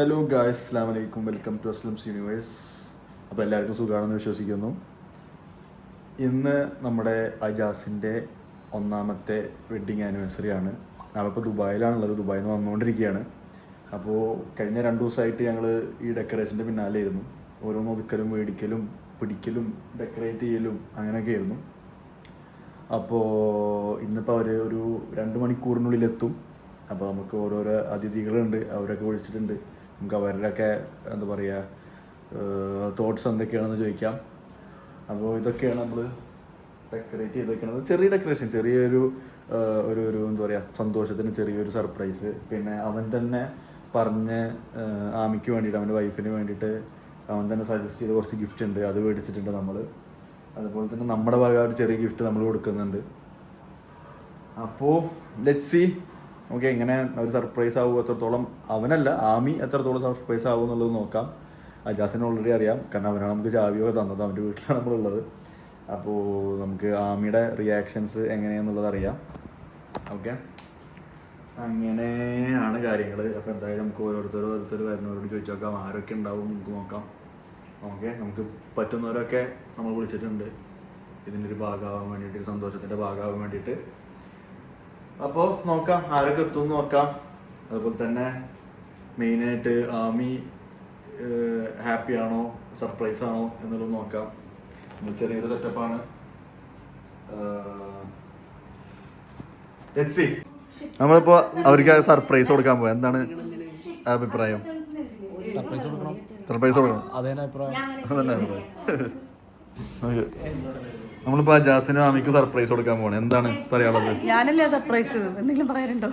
Hello guys, അസ്സലാമു അലൈക്കും. Welcome to Aslam's universe. അപ്പോൾ എല്ലാവർക്കും സുഖമാണെന്ന് വിശ്വസിക്കുന്നു. ഇന്ന് നമ്മുടെ അജാസിൻ്റെ ഒന്നാമത്തെ വെഡ്ഡിങ് ആനിവേഴ്സറി ആണ്. ഞങ്ങളിപ്പോൾ ദുബായിലാണുള്ളത്. ദുബായിൽ നിന്ന് വന്നുകൊണ്ടിരിക്കുകയാണ്. അപ്പോൾ കഴിഞ്ഞ 2 ദിവസമായിട്ട് ഞങ്ങൾ ഈ ഡെക്കറേഷൻ്റെ പിന്നാലെയായിരുന്നു. ഓരോന്ന് ഒതുക്കലും മേടിക്കലും പിടിക്കലും ഡെക്കറേറ്റ് ചെയ്യലും അങ്ങനെയൊക്കെ ആയിരുന്നു. അപ്പോൾ ഇന്നിപ്പോൾ അവർ ഒരു 2 മണിക്കൂറിനുള്ളിലെത്തും. അപ്പോൾ നമുക്ക് ഓരോരോ അതിഥികളുണ്ട്, അവരൊക്കെ വിളിച്ചിട്ടുണ്ട്. നമുക്ക് അവരുടെയൊക്കെ എന്താ പറയുക തോട്ട്സ് എന്തൊക്കെയാണെന്ന് ചോദിക്കാം. അപ്പോൾ ഇതൊക്കെയാണ് നമ്മൾ ഡെക്കറേറ്റ് ചെയ്തേക്കുന്നത്. ചെറിയ ഡെക്കറേഷൻ, ചെറിയൊരു ഒരു എന്താ പറയുക സന്തോഷത്തിന് ചെറിയൊരു സർപ്രൈസ്. പിന്നെ അവൻ തന്നെ പറഞ്ഞ് ആമിക്ക് വേണ്ടിയിട്ട്, അവൻ്റെ വൈഫിന് വേണ്ടിയിട്ട് അവൻ തന്നെ സജസ്റ്റ് ചെയ്ത് കുറച്ച് ഗിഫ്റ്റ് ഉണ്ട്, അത് മേടിച്ചിട്ടുണ്ട് നമ്മൾ. അതുപോലെ തന്നെ നമ്മുടെ വക ഒരു ചെറിയ ഗിഫ്റ്റ് നമ്മൾ കൊടുക്കുന്നുണ്ട്. അപ്പോൾ ലെറ്റ്സ് സീ ഓക്കെ എങ്ങനെ ഒരു സർപ്രൈസ് ആവും, എത്രത്തോളം അവനല്ല ആമി എത്രത്തോളം സർപ്രൈസ് ആവും എന്നുള്ളത് നോക്കാം. അജാസിനെ ഓൾറെഡി അറിയാം, കാരണം അവനാണ് നമുക്ക് ചാവിയൊക്കെ തന്നത്, അവൻ്റെ വീട്ടിലാണ് നമ്മളുള്ളത്. അപ്പോൾ നമുക്ക് ആമിയുടെ റിയാക്ഷൻസ് എങ്ങനെയാണെന്നുള്ളത് അറിയാം. ഓക്കെ, അങ്ങനെയാണ് കാര്യങ്ങൾ. അപ്പോൾ എന്തായാലും നമുക്ക് ഓരോരുത്തർ വരുന്നവരോട് ചോദിച്ചു നോക്കാം ആരൊക്കെ ഉണ്ടാവും നമുക്ക് നോക്കാം. ഓക്കെ, നമുക്ക് പറ്റുന്നവരൊക്കെ നമ്മൾ വിളിച്ചിട്ടുണ്ട് ഇതിൻ്റെ ഒരു ഭാഗമാവാൻ വേണ്ടിയിട്ട്, സന്തോഷത്തിൻ്റെ ഭാഗമാവാൻ വേണ്ടിയിട്ട്. അപ്പോൾ നോക്കാം ആരൊക്കെ എത്തുമെന്ന് നോക്കാം. അതുപോലെ തന്നെ മെയിനായിട്ട് ആമി ഹാപ്പി ആണോ സർപ്രൈസ് ആണോ എന്നുള്ളത് നോക്കാം. ചെറിയൊരു സെറ്റപ്പാണ്. നമ്മളിപ്പോൾ അവർക്ക് സർപ്രൈസ് കൊടുക്കാൻ പോയാ എന്താണ് അഭിപ്രായം? സർപ്രൈസ് കൊടുക്കണം. അതന്നെ അഭിപ്രായം. നമ്മളിപ്പോ അജാസിനും ആമിക്കും സർപ്രൈസ് കൊടുക്കാൻ പോണേ, എന്താണ് പറയാനുള്ളത്? ഞാനല്ലേ സർപ്രൈസ്, എന്തെങ്കിലും പറയാനുണ്ടോ?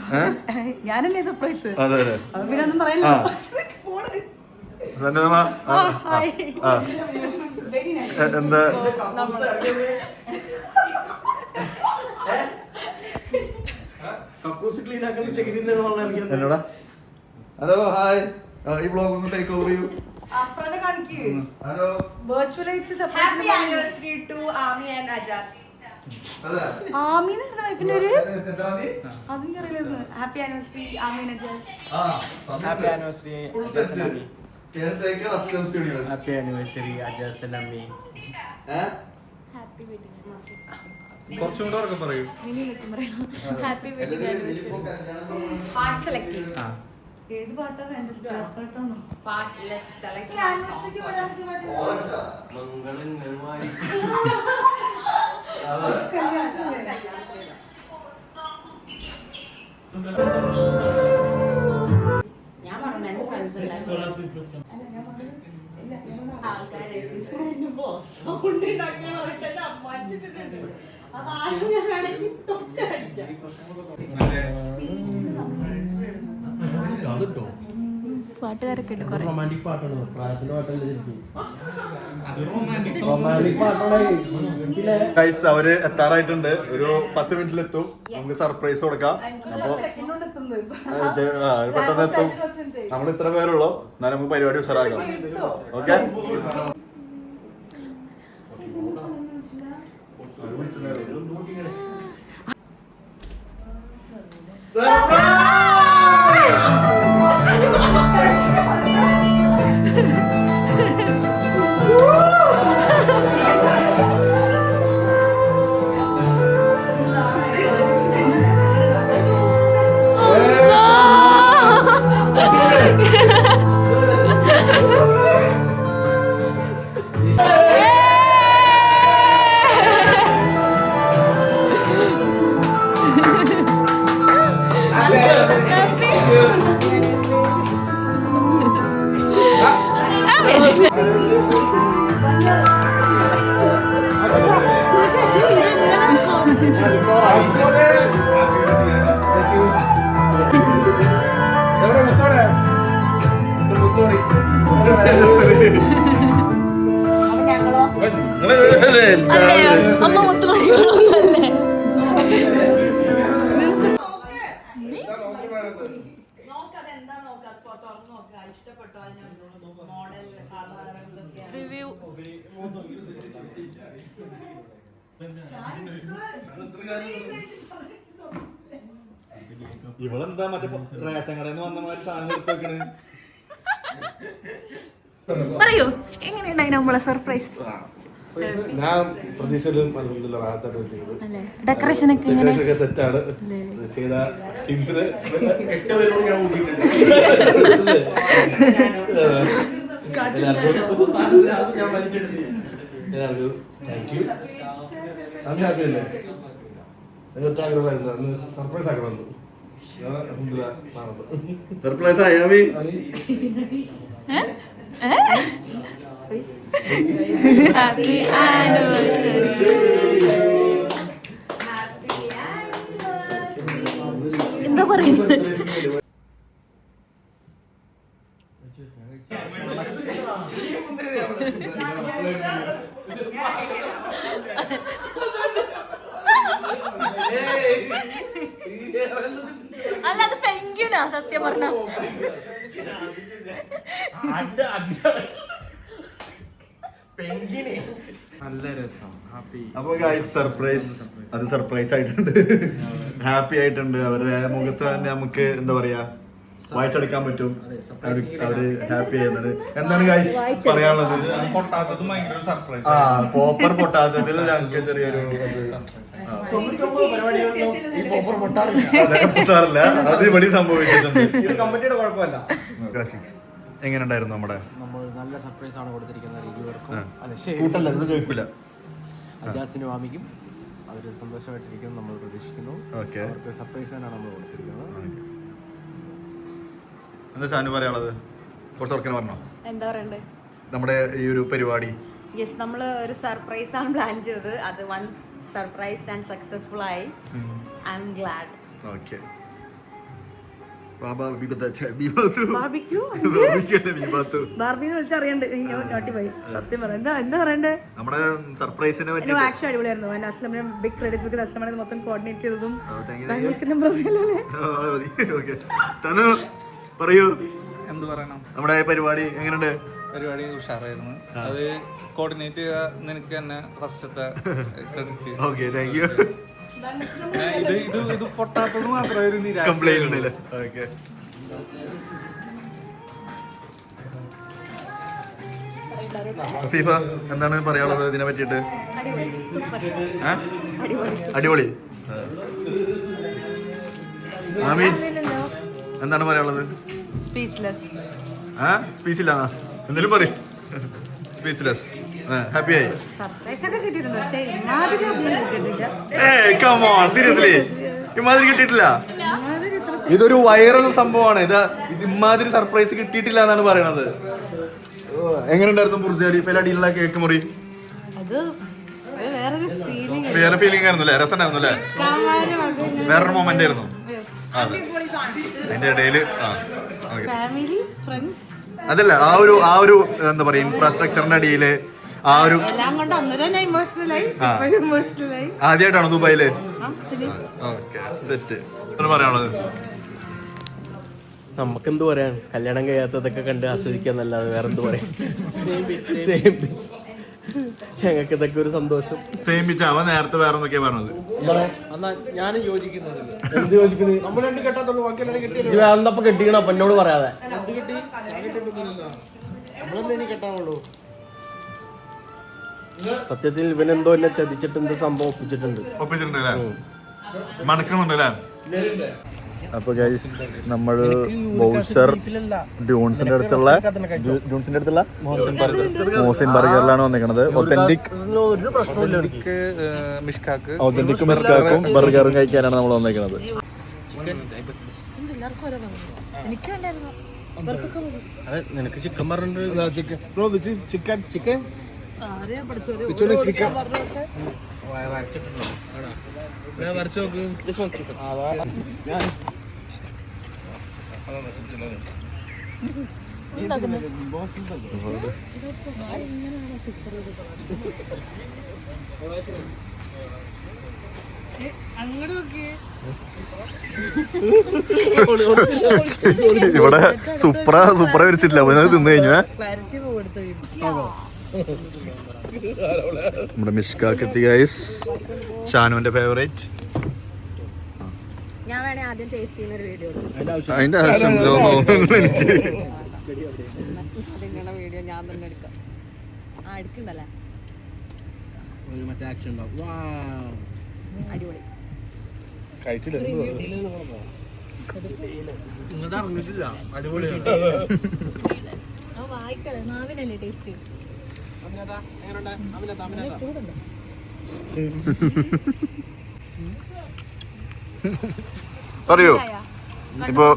ഞാനല്ലേ സർപ്രൈസ്. അതെ അതെ, പിന്നെ ഒന്നും പറയാനില്ല. എന്താ എന്നോടാ? ഹലോ ഹായ്, ഈ ബ്ലോഗ് ഒന്ന് ടേക്ക് ഓവർ ചെയ്യൂ. Happy anniversary to Aami and Ajas. Aami എന്ന വൈഫിന്റെ ഒരു അതെനിക്കറിയില്ല. Happy anniversary Aami and Ajas. Happy anniversary Ajas Aami. Happy anniversary Ajas Aami. Happy wedding anniversary. കുറച്ചും കൂടെ ഉറക്കെ പറയൂ. Happy wedding anniversary. പാട്ട് സെലക്ട് ചെയ്യും. ഏത് പാട്ടാണ് വേണ്ടത്? പാട്ടാണോ? പാട്ട് ലെറ്റ്സ് സെലക്ട് ആനിവേഴ്സറിക്ക് പാടാൻ മംഗളങ്ങൾ ഞാൻ പറഞ്ഞു എന്റെ ഫ്രണ്ട്സ് ആൾക്കാരെ സൗണ്ട് ഉണ്ടാക്കിയാണ് അമ്മച്ചിട്ടുണ്ട്. അതാരും ഞാൻ വേണമെങ്കിൽ തൊട്ടടിക്കാം. പാട്ടുകാരൊക്കെ ഉണ്ട് കുറെ. റൊമാന്റിക് പാട്ടാണ്, പ്രായത്തിന്റെ പാട്ടല്ലേ ശരിക്കും. റൊമാന്റിക് പാട്ടാണ്. ഗൈസ്, അവര് എത്താറായിട്ടുണ്ട്. ഒരു 10 മിനിറ്റിലെത്തും. നമുക്ക് സർപ്രൈസ് കൊടുക്കാം. അപ്പൊ പെട്ടെന്ന് എത്തും. നമ്മൾ ഇത്ര പേരുള്ളൂ, എന്നാലും നമുക്ക് പരിപാടി ഉഷാറാക്കാം. ഓക്കെ, അമ്മ മുത്തുമണികളൊന്നല്ലേ? റിവ്യൂ ഇവളെന്താ മറ്റേ റേഷൻ കടയിൽ നിന്ന് വന്ന മാതിരി സാധനം എടുത്ത് വെക്കണ്? പറയൂ എങ്ങനെയുണ്ടായി നമ്മളെ സർപ്രൈസ് ഞാൻ പ്രതീക്ഷയിലും അൽഹംദുലില്ലാ റാഹത്തായിട്ട് വെച്ചിരുന്നു. അല്ലേ ഡെക്കറേഷൻ ഒക്കെ ഇങ്ങനെ ഡെക്കറേഷൻ ഒക്കെ സെറ്റാണ് ചെയ്ത ടീംസിന് 8 പേരോട് ഞാൻ കൂട്ടിയിട്ടുണ്ട്. എല്ലാവർക്കും താങ്ക് യു. ഞാൻ ഹാപ്പി അല്ലേ? ഒറ്റ ആഗ്രഹമായിരുന്നു അന്ന് സർപ്രൈസ് ആക്കണമെന്ന്. അൽഹംദുലില്ലാ നടന്നു. സർപ്രൈസ് ആയാമി ഹാപ്പി ആനിവേഴ്സറി എന്താ പറയുന്നത് അല്ല അത് പെങ്ക്യുനാ സത്യം പറഞ്ഞ നല്ല രസം ഹാപ്പി. അപ്പൊ ഗൈസ് സർപ്രൈസ് അത് സർപ്രൈസ് ആയിട്ടുണ്ട്. ഹാപ്പി ആയിട്ടുണ്ട്. അവരുടെ മുഖത്ത് തന്നെ നമുക്ക് എന്താ പറയാ വായിച്ചെടുക്കാൻ പറ്റും. അവര് ഹാപ്പി ആയിരുന്നത്. എന്താണ് ഗൈസ് പറയാനുള്ളത്? ആ പോപ്പർ പൊട്ടാത്തതിൽ ഞങ്ങൾക്ക് ചെറിയൊരു പൊട്ടാറില്ല. അത് ഇവിടെ സംഭവിച്ചിട്ടുണ്ട്. കമ്പനിയുടെ കുഴപ്പമല്ല. എങ്ങനെ ഉണ്ടായിരുന്നു നമ്മുടെ നമ്മൾ നല്ല സർപ്രൈസ് ആണ് കൊടുത്തിരിക്കുന്നത് ഇരുവർക്കും. കൂട്ടല്ല ഇത് ചോദിക്കില്ല. അജാസിനും ആമിക്കും അവർ സന്തോഷമായിട്ടിരിക്കുന്നു നമ്മൾ പ്രതീക്ഷിക്കുന്നു. ഓക്കെ അവർക്ക് സർപ്രൈസ് തന്നെയാണ് നമ്മൾ കൊടുത്തിരിക്കുന്നത്. എന്താ ഷാനു പറയാനുള്ളത്? കുറച്ച് ഉറക്കനെ പറഞ്ഞോ എന്താ പറയണ്ടേ? നമ്മുടെ ഈ ഒരു പരിപാടി. യെസ്, നമ്മൾ ഒരു സർപ്രൈസ് ആണ് പ്ലാൻ ചെയ്തത്. അത് വൺ സർപ്രൈസ് ആൻഡ് സക്സസ്ഫുൾ ആയി. I M GLAAD. ഓക്കെ ബാർബിന്ന് വിളിച്ചറിയണ്ട്. നോട്ടിപ്പോയി സത്യം പറയാം. എന്താ പറയണ്ടേ? നമ്മുടെ സർപ്രൈസിനെ പറ്റി ആക്ഷൻ അടിപൊളിയായിരുന്നു. അതിന്റെ അസ്ലമിനെ ബിഗ് ക്രെഡിറ്റ്സ് ബിക്കോസ് അസ്ലമിനെ മൊത്തം കോർഡിനേറ്റ് ചെയ്തതും തനു പറയൂ എന്ത് പറയണം. നമ്മുടെ പരിപാടി എങ്ങനെയുണ്ട്? പരിപാടി ഉഷാറായിരുന്നു. അത് കോർഡിനേറ്റ് ചെയ്ത നിനക്ക് തന്നെ ഫസ്റ്റത്തെ ക്രെഡിറ്റ്. Okay thank you. ഇത് പൊട്ടാത്തത് മാത്രമേ ഒരു നിരാശ. കംപ്ലൈന്റ് ഉണ്ടല്ലേ? ഓക്കെ ഫിഫ എന്താണ് പറയാനുള്ളത് ഇതിനെ പറ്റിയിട്ട്? അടിപൊളി. ആമി എന്താണ് പറയാനുള്ളത്? സ്പീച്ച്ലെസ്. സ്പീച്ചില്ല എന്തെങ്കിലും പറയും. സ്പീച്ച്ലെസ്. ഹാപ്പിയായി. സർപ്രൈസ് ഒക്കെ കിട്ടിയിട്ടുണ്ട്. പക്ഷേ ഇമാതിരി കിട്ടിയിട്ടില്ല. സീരിയസ്ലി ഇമാതിരി കിട്ടിയിട്ടില്ല. ഇതൊരു വൈറൽ സംഭവമാണ്. ഇത് ഇമാതിരി സർപ്രൈസ് കിട്ടിയിട്ടില്ല എന്നാണ് പറയണത്. എങ്ങനെ ഉണ്ടായിരുന്നു ബുർജ് ഖലീഫയിൽ അടിയിലുള്ള കേക്ക് മുറി? അത് വേറൊരു ഫീലിംഗ്. വേറെ ഫീലിംഗ് ആയിരുന്നു അല്ലേ? രസമുണ്ടായിരുന്നു അല്ലേ? വേറൊരു മൊമെന്റ് ആയിരുന്നു. അതെ അതിന്റെ ഇടയില് ഫാമിലി ഫ്രണ്ട്സ് അതല്ല ആ ഒരു എന്താ പറയാ ഇൻഫ്രാസ്ട്രക്ചറിന്റെ അടിയില് ആ ഒരു എല്ലാം കൊണ്ട് അന്നേരം ഇമോഷണലായി. ആദ്യമായിട്ടാണോ ദുബായില്? Okay set. പറയാനുള്ളത് നമുക്കെന്ത് പറയാൻ, കല്യാണം കഴിയാത്തതൊക്കെ കണ്ട് ആസ്വദിക്കാന്നല്ലാതെ വേറെ എന്ത് പറയാം. ഞങ്ങൾക്ക് ഇതൊക്കെ ഒരു സന്തോഷം. Same pitch. അവൻ നേരത്തെ വേറെ എന്തൊക്കെയാ പറഞ്ഞത്? ഞാനും യോജിക്കുന്നത്. എന്ത് യോജിക്കുന്നത്? നമ്മൾ രണ്ട് കെട്ടാത്തുള്ളൂ, ബാക്കിയെല്ലാം കിട്ടിയ അന്നപ്പോ കെട്ടിക്കണം. അപ്പൊ എന്നോട് പറയാതെ എന്ത് കിട്ടി? നമ്മളെന്താ ഇനി കെട്ടാനുള്ളൂ. സത്യത്തിൽ ഇവനെന്തോ എന്നെ ചതിച്ചിട്ട് എന്തോ സംഭവം ഒപ്പിച്ചിട്ടുണ്ട്. ഒപ്പിച്ചിട്ടുണ്ടല്ലേ? മണക്കുന്നുണ്ടല്ലേ? അപ്പൊ ഗൈസ് നമ്മൾ ബൗസർ ഡ്യൂൺസിന്റെ അടുത്തുള്ള മോസിൻ ബർഗറിലാണ് വന്നിരിക്കുന്നത്. ഒത്തന്റിക് മിഷ്കാക്കും ബർഗറും കഴിക്കാനാണ് നമ്മൾ വന്നിരിക്കുന്നത്. നിനക്ക് ചിക്കൻ പറഞ്ഞിട്ടുണ്ട്. ചിക്കൻ വരച്ചു നോക്ക്. ഇവിടെ സൂപ്പറ വരച്ചിട്ടില്ല. തിന്നു കഴിഞ്ഞാ നമ്മുടെ മിഷ്കാക്ക് എത്തി ഗൈസ്. ഷാനുവിന്റെ ഫേവറേറ്റ്. ഞാൻ വേണേ ആദ്യം ടേസ്റ്റ് ചെയ്യുന്ന ഒരു വീഡിയോ. അതിന്റെ ആവശ്യം തോന്നുന്നു എനിക്ക്. നിങ്ങളുടെ വീഡിയോ ഞാൻ തന്നെ എടുക്കാം. എടുക്കണ്ടല്ലേ? ഒരു മറ്റേ ആക്ഷൻ ഉണ്ടാവും. അടിപൊളി. ഇങ്ങോട്ട് അറിഞ്ഞിട്ടില്ല. അടിപൊളിയാണ്. വായിക്കളെ നാവിനല്ലേ ടേസ്റ്റ്. പറയൂ. ഇപ്പോ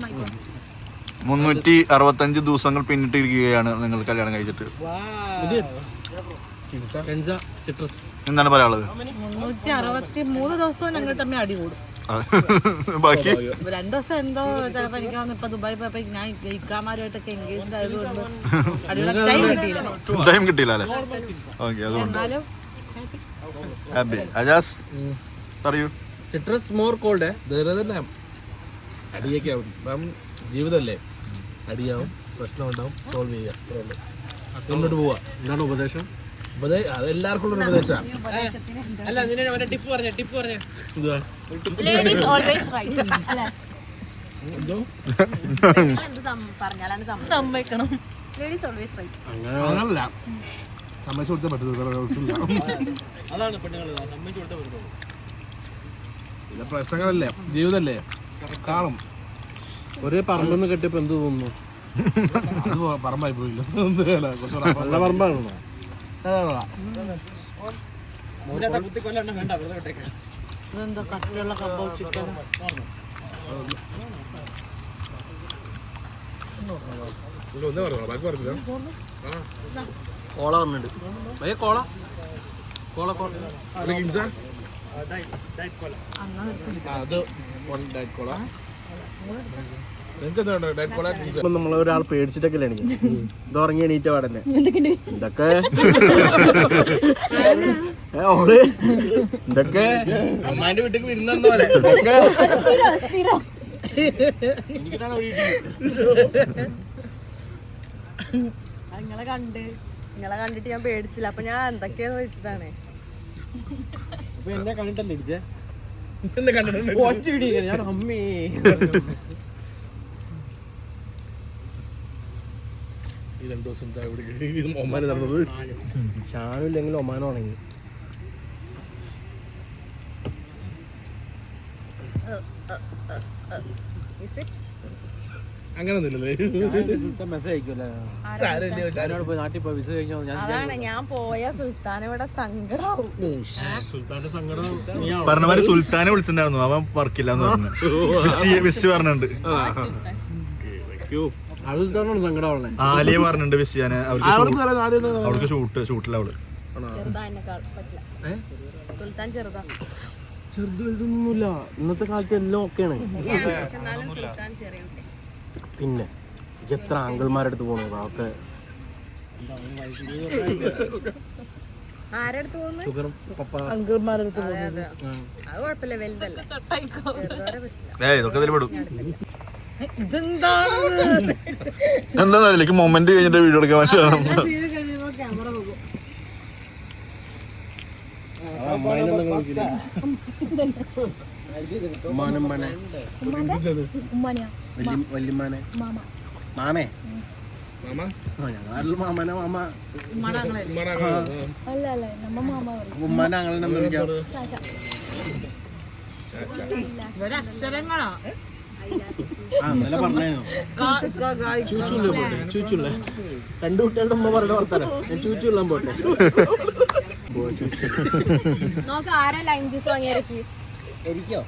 365 ദിവസങ്ങൾ പിന്നിട്ടിരിക്കുകയാണ് നിങ്ങൾ കല്യാണം കഴിച്ചിട്ട്. എന്താണ് പറയാനുള്ളത്? 363 ദിവസവും ഞങ്ങൾ തമ്മിൽ അടി കൂടും. ബാക്കി 2 ദിവസം എന്തോ ചിലപ്പോ എനിക്ക് ഇപ്പൊ ദുബായി പോയപ്പോ ഞാൻ ഇക്കാമാരുമായിട്ടൊക്കെ എൻഗേജ്ഡ് ആയതുകൊണ്ട് അടിപൊളി ടൈം കിട്ടിയില്ല അല്ലേ? ഓക്കെ, അതുകൊണ്ട് എന്നാലും ഹാപ്പി. അജാസ് പറയൂ. സിട്രസ് മോർ കോൾഡ് തന്നെ അടിയൊക്കെ ആവും. അപ്പം ജീവിതമല്ലേ, അടിയാവും, പ്രശ്നം ഉണ്ടാവും, സോൾവ് ചെയ്യുക, അത്രേ ഉള്ളൂ. മുന്നോട്ട് പോവുക. എന്താണ് ഉപദേശം? അതെല്ലാവർക്കും ഉള്ള ഉപദേശമാണ്. Ladies always right. അല്ലേ? സമ്മതിക്കണം. Ladies always right. അങ്ങനല്ല, സമ്മതിച്ചു കൊടുത്താൽ പറ്റത്തില്ല. ഇത് പ്രശ്നങ്ങളല്ലേ, ജീവിതമല്ലേ, കാണും. ഒരേ പറമ്പെന്ന് കെട്ടിയപ്പോ എന്ത് തോന്നുന്നു? അത് പറമ്പായി പോയില്ല. നല്ല പറമ്പാണോ? ഇതെന്താ കട്ടിയുള്ള കബോ ചിക്കൻ? കോള വന്നിട്ടുണ്ട്. കോള കോള കോള അത് കോള. നമ്മളൊരാൾ പേടിച്ചിട്ടൊക്കെ എനിക്ക് ഇത് ഉറങ്ങി എണീറ്റ പാടല്ലേ ഇതൊക്കെ ഓള് ഇതൊക്കെ അമ്മാന്റെ വീട്ടിൽ വിരുന്ന പോലെ നിങ്ങളെ കണ്ടിട്ട് ഞാൻ പേടിച്ചില്ല. അപ്പൊ ഞാൻ എന്തൊക്കെയാന്ന് വെച്ചിട്ടാണ്. എന്നെ കണ്ടിട്ടല്ലേ ഇടിച്ചേ? എന്നെ കണ്ടിട്ടുണ്ട്. ഞാൻ അമ്മേ ഈ 2 ദിവസം ഒമാന നടന്നത്. ഷാനില്ലെങ്കിൽ ഒമാനം ഉണങ്ങി. അങ്ങനൊന്നുമില്ലല്ലേ? അതാണ് ഞാൻ പോയ സുൽത്താൻ ഇവിടെ സങ്കടാവും. സുൽത്താന്റെ സങ്കടം പറഞ്ഞ മാതിരി സുൽത്താനെ വിളിച്ചിട്ടുണ്ടായിരുന്നു, അവൻ വർക്കില്ലാന്ന് പറഞ്ഞു. വിഷ് പറഞ്ഞിട്ടുണ്ട്. സങ്കടം ആലിയ പറഞ്ഞിട്ടുണ്ട് വിഷയാന്. അവർക്ക് ഷൂട്ടില്ല അവള്. സുൽത്താൻ ചെറുതാ. ചെറുത് വലുതൊന്നുമില്ല. ഇന്നത്തെ കാലത്ത് എല്ലാം ഒക്കെയാണ്. പിന്നെ എത്ര ആങ്കിൾമാരുടെ അടുത്ത് പോണു ഒക്കെ ആരടുത്ത് പോകുന്നു? ഷുഗറും പപ്പ അങ്കിൾമാരുടെ അടുത്ത് പോകുന്നത് അത് കുഴപ്പമില്ല, വലുതല്ല. ഇതൊക്കെ ഇതിൽ പെടും. ഇതെന്താണ്? എന്താ മൊമെന്റ് കഴിഞ്ഞിട്ട് വീഡിയോ എടുക്കാൻ പറ്റും. ക്യാമറ പോകും. വല്യമ്മാനെ മാമേ ഞങ്ങളാട്ടിൽ മാമനെ മാമ ഉമ്മാനെ ഞങ്ങളെ വിളിക്കാം. ഒരക്ഷരങ്ങളാ ഇന്നലെ പറഞ്ഞോ ചൂച്ചുള്ള പോട്ടെ. ചൂച്ചുള്ള 2 കുട്ടികളുടെ ഉമ്മ പറഞ്ഞ വർത്താനം. ഞാൻ ചൂച്ചുള്ള പോട്ടെ. നോക്ക് ആരാ ലൈം ജ്യൂസ് വാങ്ങിയിറക്കി? എനിക്കോ?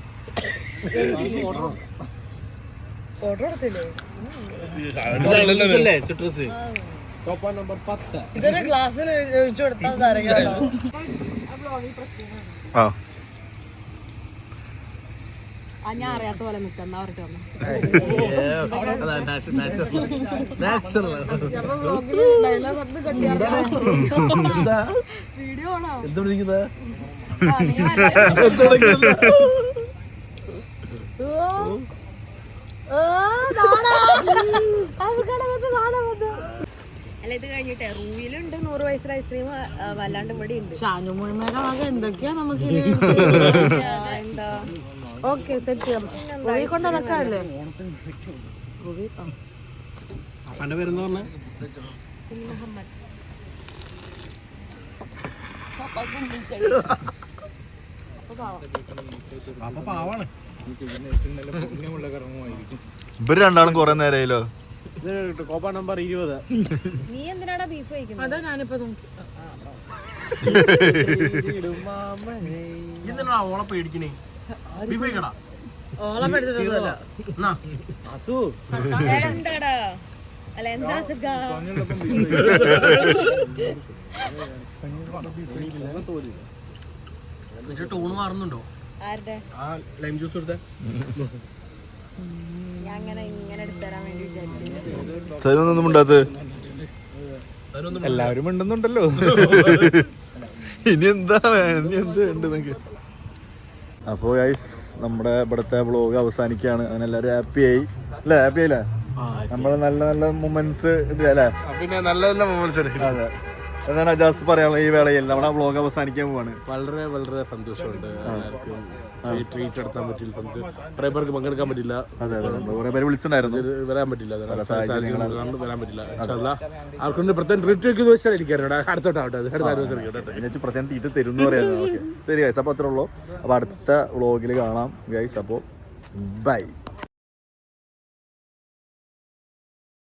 ഓർഡർ കൊടുത്തില്ലേ? Citrus top number 10. ഇതൊരു ഗ്ലാസ്സിൽ ഒഴിച്ചു കൊടുത്താൽ തരകയാണോ? ഞാൻ അറിയാത്ത പോലെ നിൽക്കുന്ന അവർക്ക് വീഡിയോ ആണോ? അല്ല ഇത് കഴിഞ്ഞിട്ടേ റൂയിലുണ്ട് 100 വയസ്സിലെ ഐസ്ക്രീം വല്ലാണ്ട് ഇവിടെ ഉണ്ട്. ഷാനുമോയുടെ വക എന്തൊക്കെയാ നമുക്ക് എന്താ? ഓക്കെ സെറ്റ് കൊണ്ടുനടക്കല്ലേ? എൻ്റെ പേരെന്താ പറഞ്ഞേ? മുഹമ്മദ് അപ്പൊ പാവാണ്. ഇവര് രണ്ടാളും കുറെ നേരമായല്ലോ. ഇത് കോപ്പ നമ്പർ 20. നീ എന്തിനാടാ ബീഫ് കഴിക്കുന്നത്? അതാ ഞാനിപ്പോ നോക്കി. എന്തിനാ ഓളെ പേടിക്കണേ? ബീഫ് കഴിക്കടാ. ഓളെ പഠിച്ചിട്ടൊന്നുമല്ല. അസു എന്താടാ അല്ല എന്താ സുഖാ? ടൂണ് മാറുന്നുണ്ടോ? ആരുടെ? ആ ലൈം ജ്യൂസ് എടുത്തേ. ഞാൻ അങ്ങനെ ഇങ്ങനെ എടുത്തരാൻ വേണ്ടി വിചാരിക്കുന്നു. തരുന്നൊന്നും ഉണ്ടാത്ത എല്ലാവരും ഉണ്ടെന്നുണ്ടല്ലോ. ഇനി എന്താ ഇനി എന്ത് ഉണ്ട് നിനക്ക്? അപ്പോൾ ഗൈസ് നമ്മുടെ ഇവിടുത്തെ വ്ളോഗ് അവസാനിക്കുകയാണ്. അങ്ങനെ എല്ലാവരും ഹാപ്പി ആയി അല്ലേ? ഹാപ്പി ആയില്ലേ? നമ്മൾ നല്ല നല്ല മൊമെന്റ്സ് ഉണ്ട് അല്ലേ? പിന്നെ നല്ല നല്ല മൊമെന്റ്സ്. അതെ. എന്താണ് അജാസ് പറയാനുള്ളത് ഈ വേളയിൽ? നമ്മുടെ വ്ളോഗ് അവസാനിക്കാൻ പോവാണ്. വളരെ വളരെ സന്തോഷമുണ്ട്. എല്ലാവർക്കും ട്രീറ്റ് എടുക്കാൻ പറ്റില്ല. കുറേ പേർക്ക് പങ്കെടുക്കാൻ പറ്റില്ല. അതെ അതെ, നമ്മൾ കുറേ പേര് വിളിച്ചിട്ടുണ്ടായിരുന്നു. വരാൻ പറ്റില്ല. വരാൻ പറ്റില്ല. ആർക്കൊന്നും പ്രത്യേകം ട്രീറ്റ് വെക്കുന്ന വെച്ചാൽ എനിക്കറിയാം. അടുത്തോട്ടാവട്ടെ, അടുത്ത ആനിവേഴ്സറി പ്രത്യേകം തീറ്റ് തരും എന്ന് പറയുന്നത്. ഓക്കെ ശരി ഗൈസ്, അപ്പോൾ അത്രേ ഉള്ളൂ. അപ്പോൾ അടുത്ത വ്ളോഗിൽ കാണാം ഗൈസ്. അപ്പോൾ ബൈ.